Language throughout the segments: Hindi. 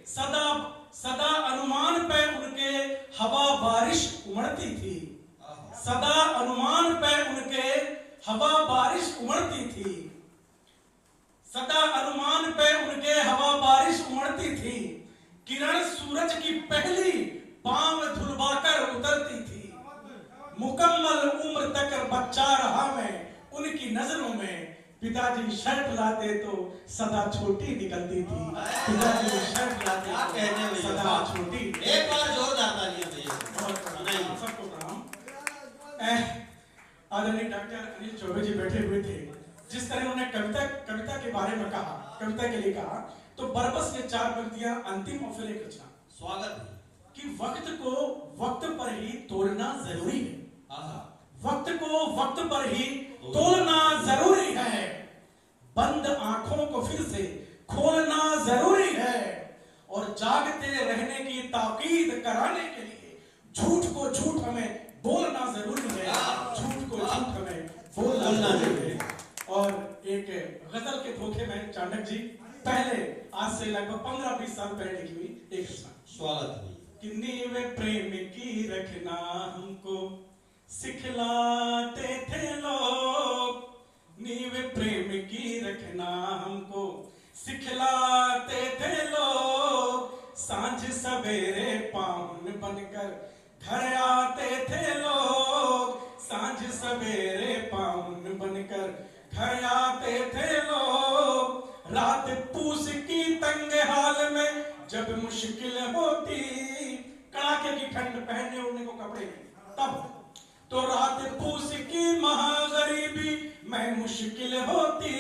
सदा सदा अनुमान पे उनके हवा बारिश उमड़ती थी। सदा अनुमान पे उनके हवा बारिश उमड़ती थी। सदा अनुमान पे उनके हवा बारिश उमड़ती थी। किरण सूरज की पहली पांव धुलवाकर उतरती थी। मुकम्मल उम्र तक बच्चा रहा मैं उनकी नजरों में। पिताजी शर्ट लाते तो सदा छोटी निकलती थी। पिताजी शर्ट लाते तो सदा छोटी। एक बार जोरदार तालियां दीजिए। सबको प्रणाम। आदरणीय डॉक्टर अनिल चौबे जी बैठे हुए थे। जिस तरह उन्होंने कविता के बारे में कहा, कविता के लिए कहा, तो बरबस ये 4 पंक्तियां अंतिम और फिर एक रचना। स्वागत कि वक्त को वक्त पर ही तोड़ना जरूरी है। वक्त को वक्त पर ही तोड़ना जरूरी है। बंद आंखों को फिर से खोलना जरूरी है। और जागते रहने की ताकीद कराने के लिए झूठ को झूठ हमें बोलना जरूरी है। झूठ को झूठ हमें बोलना जरूरी है। और एक गजल के धोखे में चाणक्य जी पहले आज से लगभग 15-20 साल पहले लिखी हुई एक रचना। स्वागत कि नीवे प्रेम की रखना हमको सिखलाते थे लोग। नीवे प्रेम की रखना हमको सिखलाते थे लोग। सांझ सवेरे पाहुन बनकर घर आते थे लोग। सांझ सवेरे पाहुन बनकर घर आते थे लोग। रात पूस की तंग हाल में जब मुश्किल होती, कड़ाके की ठंड पहनने ओढ़ने को कपड़े नहीं, तब तो रात पूस की महागरीबी में मुश्किल होती।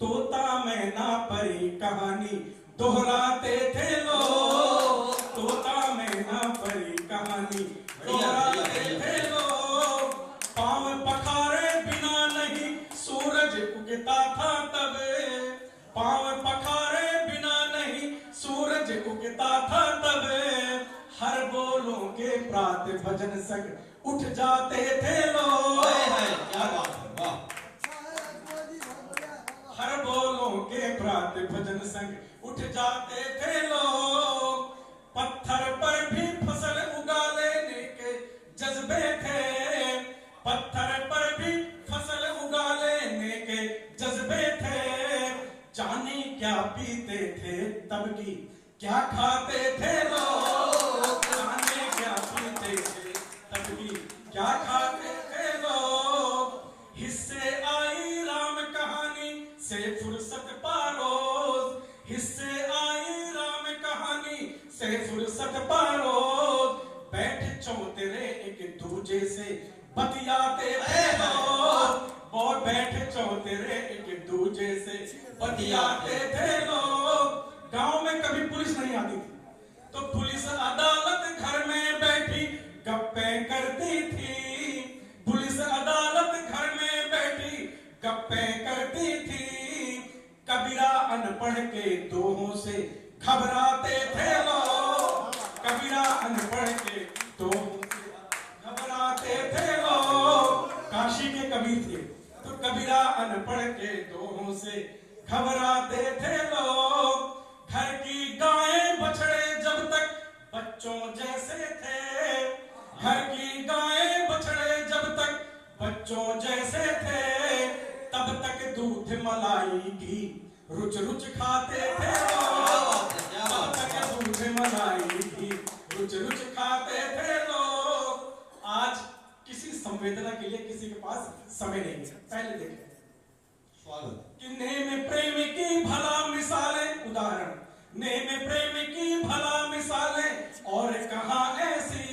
तोता मैना परी कहानी दोहराते थे लोग। तोता मैना परी कहानी दोहराते थे लोग। पांव पखारे बिना नहीं सूरज उगता था तब। पांव पखारे बिना नहीं सूरज उगता था तब। हर बोलों के प्रात भजन संग उठ जाते थे लोग। क्या बात है, वाह। हर बोलों के प्रात भजन संग उठ जाते थे लोग। पत्थर पर भी फसल उगा लेने के जज्बे थे। पत्थर पर भी फसल उगा लेने के जज्बे थे। जाने क्या पीते थे तब की क्या खाते थे लोग। जाने क्या पीते थे तब की क्या खाते थे लोग। हिस्से आई राम कहानी से फुर्सत पारोज। हिस्से आई राम कहानी से फुर्सत पारोज। बैठ चौतेरे एक दूजे से बतियाते थे लोग। और बैठ चौतेरे एक दूजे से बतियाते थे लोग। गांव में कभी पुलिस नहीं आती थी तो पुलिस अदालत घर में बैठी गप्पे करती थी। पुलिस अदालत घर में बैठी गप्पे करती थी। कबीरा अनपढ़ के दोहों से घबराते थे लोग। कबीरा अनपढ़ के दोहों से घबराते थे लोग। काशी के कबीर थे तो कबीरा अनपढ़ के दोहों से घबराते थे लोग। घर की गायें बछड़े जब तक बच्चों जैसे थे। घर की गायें बछड़े जब तक बच्चों जैसे थे। तब तक दूध मलाई घी रुच रुच खाते थे लोग। तब तक दूध मलाई घी रुच रुच खाते थे लोग। आज किसी संवेदना के लिए किसी के पास समय नहीं है। पहले देखें कि नेम प्रेम की भला मिसालें, उदाहरण, नेम प्रेम की भला मिसालें और कहां ऐसी।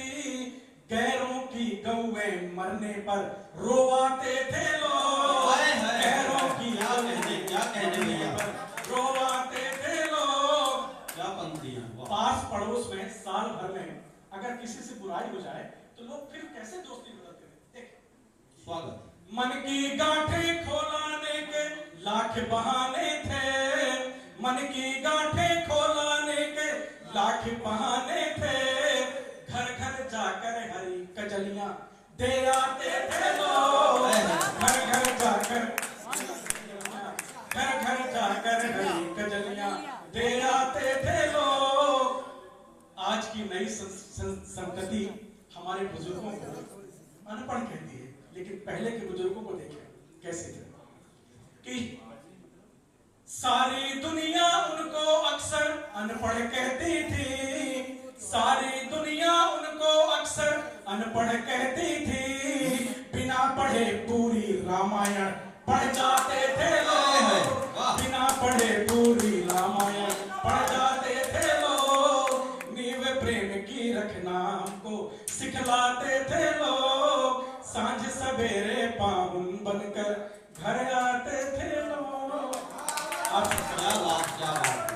गैरों की गौएं मरने पर रोवाते थे लोग। गैरों की क्या कहने पर रोवाते थे लोग। क्या पंक्तियां। पास पड़ोस में साल भर में अगर किसी से बुराई हो जाए तो लोग फिर कैसे दोस्ती बदलते हैं। देख, स्वागत। मन की गांठें खोलाने के लाख बहाने थे। मन की गांठें खोलाने के लाख बहाने थे। घर घर जाकर हरी कजलियां दे आते थे लोग। घर घर जाकर हरी कजलियां दे आते थे लोग। की नई संतति हमारे बुजुर्गों को अनपढ़ कहती है, लेकिन पहले के बुजुर्गों को देखें कैसे थे कि सारी दुनिया उनको अक्सर अनपढ़ कहती थी, सारी दुनिया उनको अक्सर अनपढ़ कहती थी। बिना पढ़े पूरी रामायण पढ़ जाते थे लोग, बिना पढ़े पूरी रामायण पढ़ जाते थे लोग। नींव प्रेम की रखना हमको सिखलाते थे लोग, सांझ सवेरे पाहुन बनकर घर आते थे लोग। क्या बात, क्या बात।